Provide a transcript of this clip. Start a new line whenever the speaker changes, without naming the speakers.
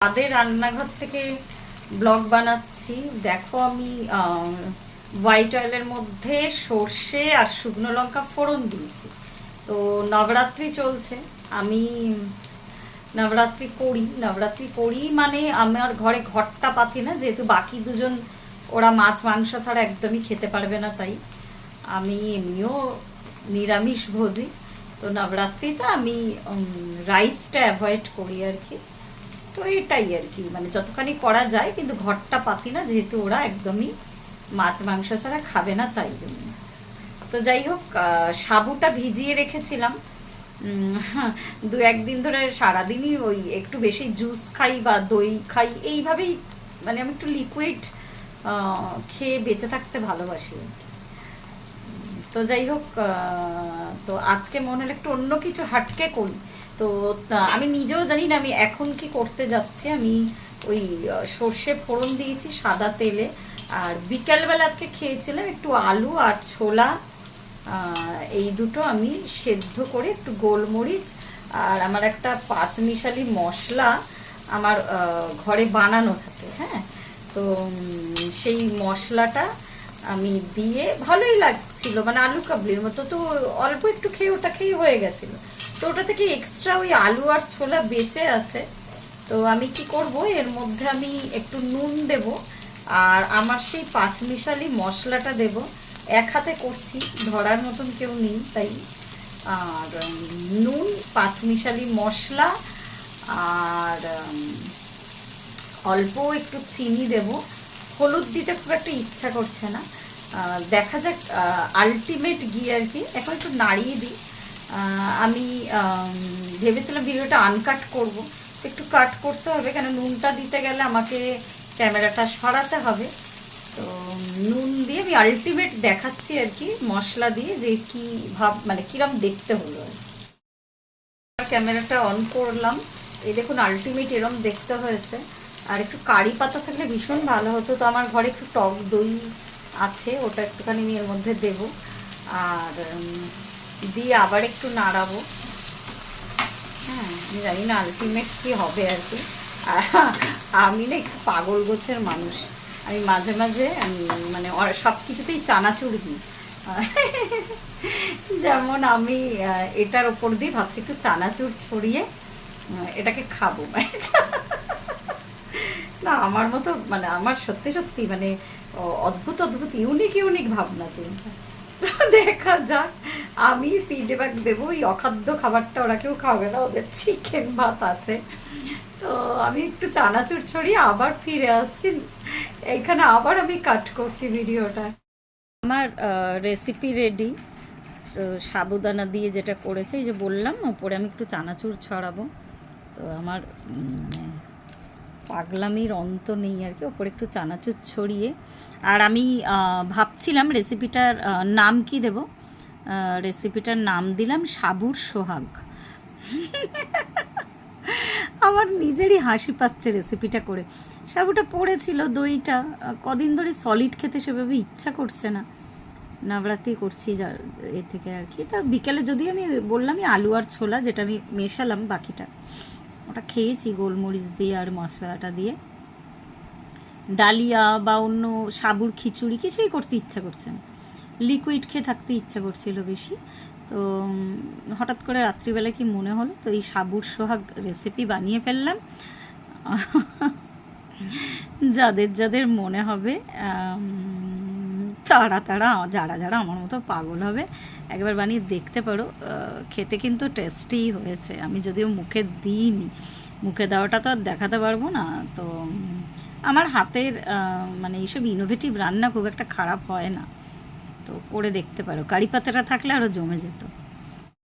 তাদের রান্নাঘর থেকে ব্লগ বানাচ্ছি। দেখো আমি হোয়াইট অয়েলের মধ্যে সর্ষে আর শুকনো লঙ্কা ফোড়ন দিয়েছি। তো নবরাত্রি চলছে, আমি নবরাত্রি করি মানে আমার ঘরে ঘরটা পাতি না, যেহেতু বাকি দুজন ওরা মাছ মাংস ছাড়া একদমই খেতে পারবে না, তাই আমি এমনিও নিরামিষ ভোজি। তো নবরাত্রিতে আমি রাইসটা অ্যাভয়েড করি আর কি। তো এটাই আর কি, মানে যতখানি করা যায়, কিন্তু ঘরটা পাতি না, যেহেতু ওরা একদমই মাছ মাংস ছাড়া খাবে না, তাই জন্য। তো যাই হোক, সাবুটা ভিজিয়ে রেখেছিলাম দু একদিন ধরে। সারাদিনই ওই একটু বেশি জুস খাই বা দই খাই, এইভাবেই মানে আমি একটু লিকুইড খেয়ে বেঁচে থাকতে ভালোবাসি। তো যাই হোক, তো আজকে মনে হলো একটু অন্য কিছু হাটকে করি। তো আমি নিজেও জানি না আমি এখন কি করতে যাচ্ছি। আমি ওই সর্ষে ফোড়ন দিয়েছি সাদা তেলে, আর বিকালবেলা আজকে খেয়েছিলাম একটু আলু আর ছোলা, এই দুটো আমি সেদ্ধ করে একটু গোলমরিচ আর আমার একটা পাঁচমিশালি মশলা আমার ঘরে বানানো থাকে, হ্যাঁ। তো সেই মশলাটা আমি দিয়ে ভালোই লাগছিল, মানে আলু কাবলির মতো। তো অল্প একটু খেয়ে ওটা খেয়ে হয়ে গেছিলো। তো ওটা থেকে এক্সট্রা ওই আলু আর ছোলা বেঁচে আছে। তো আমি কি করব, এর মধ্যে আমি একটু নুন দেব, আর আমার সেই পাঁচমিশালি মশলাটা দেব। এক হাতে করছি, ধরার মতন কেউ নেই, তাই। আর নুন, পাঁচমিশালি মশলা, আর অল্প একটু চিনি দেব। হলুদ দিতে খুব একটা ইচ্ছা করছে না, দেখা যাক আলটিমেট গিয়ে আর কি। এখন একটু নাড়িয়ে দিই। আমি ভেবেছিলাম ভিডিওটা আনকাট করব, একটু কাট করতে হবে, কেন নুনটা দিতে গেলে আমাকে ক্যামেরাটা সরাতে হবে। তো নুন দিয়ে আমি আলটিমেট দেখাচ্ছি আর কি, মশলা দিয়ে, যে কি ভাব, মানে কিরম দেখতে হলো। ক্যামেরাটা অন করলাম, এই দেখুন আলটিমেট এরম দেখতে হয়েছে। আর একটু কারি পাতা থাকলে ভীষণ ভালো হতো। তো আমার ঘরে একটু টক দই আছে, ওটা একটুখানি এর মধ্যে দেব, আর দিয়ে আবার একটু নাড়াবো। হ্যাঁ, আমি জানি না আলটিমেট কী হবে আর কি। আমি না একটু পাগল গোছের মানুষ, আমি মাঝে মাঝে মানে সব কিছুতেই চানাচুর দিই। যেমন আমি এটার ওপর দিয়ে ভাবছি একটু চানাচুর ছড়িয়ে এটাকে খাবো। না, আমার মতো মানে আমার সত্যি সত্যি মানে অদ্ভুত অদ্ভুত ইউনিক ভাবনা চিন্তা। দেখা যাক, আমি ফিডব্যাক দেবো। এই অখাদ্য খাবারটা ওরা কেউ খাবে না, ওদের চিকেন ভাত আছে। তো আমি একটু চানাচুর ছড়িয়ে আবার ফিরে আসছি এইখানে, আবার আমি কাট করছি ভিডিওটা। আমার রেসিপি রেডি। তো সাবুদানা দিয়ে যেটা করেছে, এই যে বললাম, ওপরে আমি একটু চানাচুর ছড়াবো। তো আমার পাগলামির অন্ত নেই আর কি, ওপরে একটু চানাচুর ছড়িয়ে। আর আমি ভাবছিলাম রেসিপিটার নাম কি দেব। রেসিপিটার নাম দিলাম সাবুর সোহাগ। আমার নিজেরই হাসি পাচ্ছে রেসিপিটা করে। সাবুটা পড়েছিল, দইটা কদিন ধরে সলিড খেতে সেভাবে ইচ্ছা করছে না, নবরাত্রি করছি যার এ থেকে আর কি। তা বিকেলে যদি আমি বললামই আলু আর ছোলা, যেটা আমি মেশালাম বাকিটা, ওটা খেয়েছি গোলমরিচ দিয়ে আর মশলাটা দিয়ে। ডালিয়া বা অন্য সাবুর খিচুড়ি কিছুই করতে ইচ্ছা করছে না, লিকুইড খেয়ে থাকতে ইচ্ছা করছিল বেশি। তো হঠাৎ করে রাত্রিবেলা কি মনে হলো, তো এই সাবুর সোহাগ রেসিপি বানিয়ে ফেললাম। যাদের যাদের মনে হবে, যারা যারা আমার মতো পাগল হবে, একবার বানিয়ে দেখতে পারো। খেতে কিন্তু টেস্টি হয়েছে। আমি যদিও মুখে দিইনি, মুখে দেওয়াটা তো আর দেখাতে পারবো না। তো আমার হাতের মানে এইসব ইনোভেটিভ রান্না খুব একটা খারাপ হয় না, তো করে দেখতে পারো। কারি পাতাটা থাকলে আরও জমে যেত।